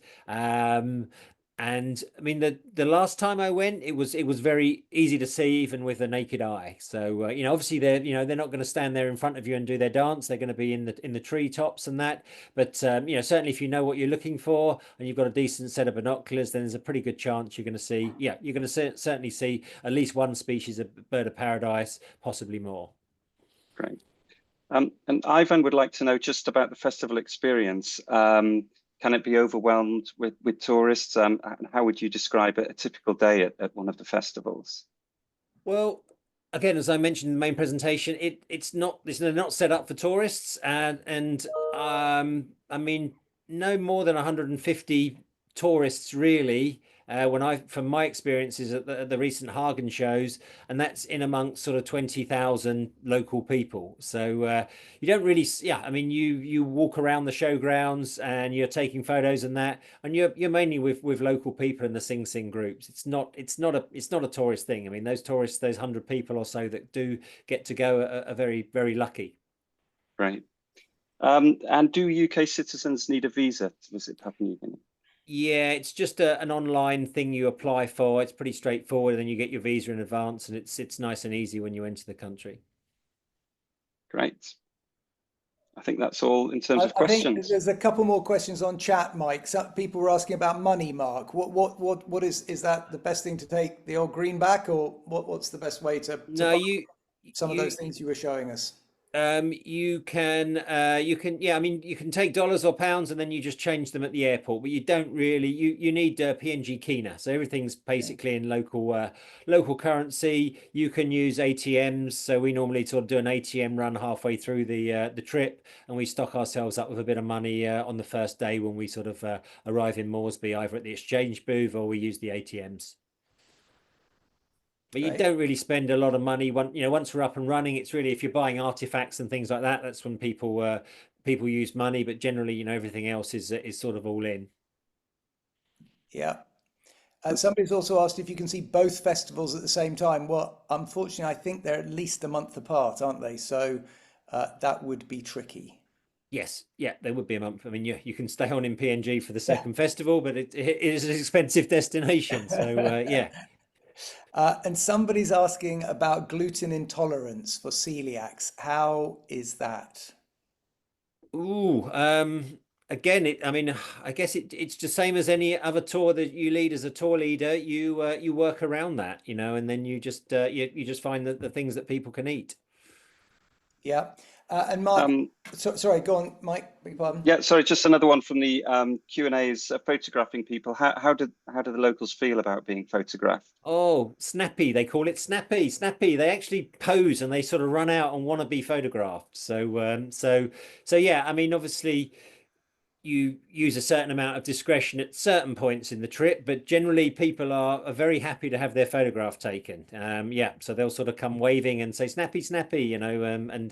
[SPEAKER 2] And I mean, the last time I went, it was very easy to see even with the naked eye. So obviously they're not going to stand there in front of you and do their dance. They're going to be in the treetops and that. But certainly if you know what you're looking for and you've got a decent set of binoculars, then there's a pretty good chance you're going to see. Yeah, you're going to certainly see at least one species of bird of paradise, possibly more.
[SPEAKER 3] Great. And Ivan would like to know just about the festival experience. Can it be overwhelmed with tourists? And how would you describe a typical day at one of the festivals?
[SPEAKER 2] Well, again, as I mentioned in the main presentation, it's not set up for tourists, and I mean, no more than 150 tourists really. From my experiences at the recent Hagen shows, and that's in amongst sort of 20,000 local people. So you don't really, I mean, you walk around the showgrounds and you're taking photos and that, and you're mainly with local people in the Sing Sing groups. It's not a tourist thing. I mean, those tourists, those 100 people or so that do get to go, are very, very lucky.
[SPEAKER 3] Right. And do UK citizens need a visa to visit Papua New Guinea?
[SPEAKER 2] Yeah, it's just an online thing you apply for. It's pretty straightforward, and then you get your visa in advance, and it's nice and easy when you enter the country.
[SPEAKER 3] Great. I think that's all in terms of
[SPEAKER 1] I think
[SPEAKER 3] questions.
[SPEAKER 1] there's a couple more questions on chat, Mike. Some people were asking about money, Mark. What is that the best thing to take the old greenback, or what's the best way to
[SPEAKER 2] No,
[SPEAKER 1] buy
[SPEAKER 2] you
[SPEAKER 1] some of those
[SPEAKER 2] you
[SPEAKER 1] things you were showing us?
[SPEAKER 2] you can yeah, I mean you can take dollars or pounds and then you just change them at the airport, but you don't really you need PNG Kina, so everything's
[SPEAKER 1] Yeah.
[SPEAKER 2] basically in local currency. You can use ATMs, so we normally sort of do an ATM run halfway through the trip, and we stock ourselves up with a bit of money on the first day when we sort of arrive in Moresby, either at the exchange booth or we use the ATMs. But you
[SPEAKER 1] Great.
[SPEAKER 2] don't really spend a lot of money once we're up and running. It's really, if you're buying artifacts and things like that, that's when people use money. But generally, everything else is sort of all in.
[SPEAKER 1] Yeah. Somebody's also asked if you can see both festivals at the same time. Well, unfortunately, I think they're at least a month apart, aren't they? So that would be tricky.
[SPEAKER 2] Yes, yeah, there would be a month. I mean, you can stay on in PNG for the
[SPEAKER 1] Yeah.
[SPEAKER 2] second festival, but it is an expensive destination. So yeah.
[SPEAKER 1] And somebody's asking about gluten intolerance for celiacs. How is that?
[SPEAKER 2] Ooh, again, I mean, I guess it's the same as any other tour that you lead as a tour leader. You work around that, and then you just find the things that people can eat.
[SPEAKER 1] Yeah. And Mark,
[SPEAKER 3] Um,
[SPEAKER 1] sorry, go on, Mike, beg your pardon.
[SPEAKER 3] yeah, sorry, just another one from the Q&As, photographing people. How do the locals feel about being photographed?
[SPEAKER 2] Oh, snappy. They call it snappy. Snappy. They actually pose and they sort of run out and want to be photographed. So yeah, I mean, obviously you use a certain amount of discretion at certain points in the trip, but generally people are very happy to have their photograph taken. Yeah, so they'll sort of come waving and say snappy, snappy, and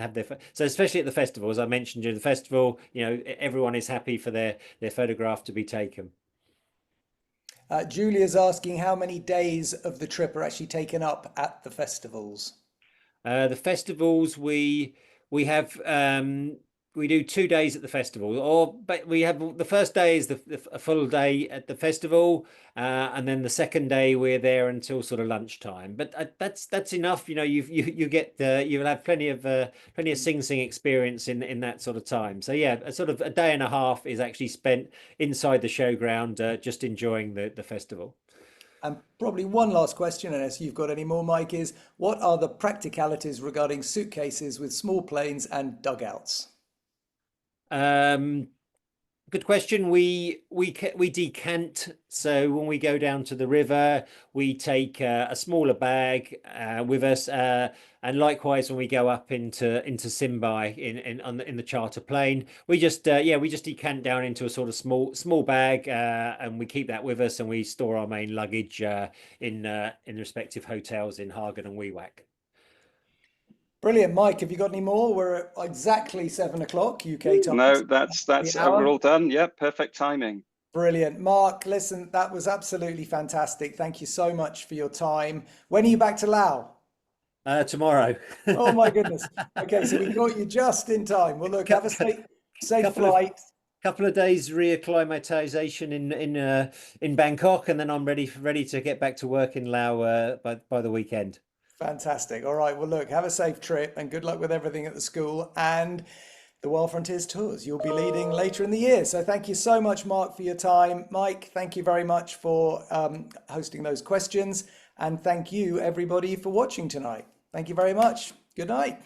[SPEAKER 2] have so especially at the festival, as I mentioned during the festival, everyone is happy for their photograph to be taken.
[SPEAKER 1] Julia's asking how many days of the trip are actually taken up at the festivals.
[SPEAKER 2] The festivals we have we do 2 days at the festival, but we have the first day is a full day at the festival, and then the second day we're there until sort of lunchtime. But that's enough. You'll have plenty of Sing experience in that sort of time. So yeah, a sort of a day and a half is actually spent inside the showground, just enjoying the festival.
[SPEAKER 1] And probably one last question, unless you've got any more, Mike, is what are the practicalities regarding suitcases with small planes and dugouts?
[SPEAKER 2] Um, Good question. We decant. So when we go down to the river, we take a smaller bag with us, and likewise when we go up into Simbai in the charter plane, we just decant down into a sort of small bag, and we keep that with us, and we store our main luggage in respective hotels in Hagen and Wewak.
[SPEAKER 1] Brilliant, Mike. Have you got any more? We're at exactly 7 o'clock UK time.
[SPEAKER 3] No, that's
[SPEAKER 1] The
[SPEAKER 3] we're
[SPEAKER 1] hour.
[SPEAKER 3] all done. Yeah, perfect timing.
[SPEAKER 1] Brilliant. Mark, listen, that was absolutely fantastic. Thank you so much for your time. When are you back to Laos?
[SPEAKER 2] Tomorrow.
[SPEAKER 1] Oh my goodness. Okay, so we got you just in time. Well, look, have a safe
[SPEAKER 2] couple of
[SPEAKER 1] flight.
[SPEAKER 2] couple of days reacclimatization in Bangkok, and then I'm ready to get back to work in Laos by the weekend.
[SPEAKER 1] Fantastic. All right. Well, look, have a safe trip and good luck with everything at the school and the Wild Frontiers tours you'll be leading later in the year. So thank you so much, Mark, for your time. Mike, thank you very much for hosting those questions. And thank you, everybody, for watching tonight. Thank you very much. Good night.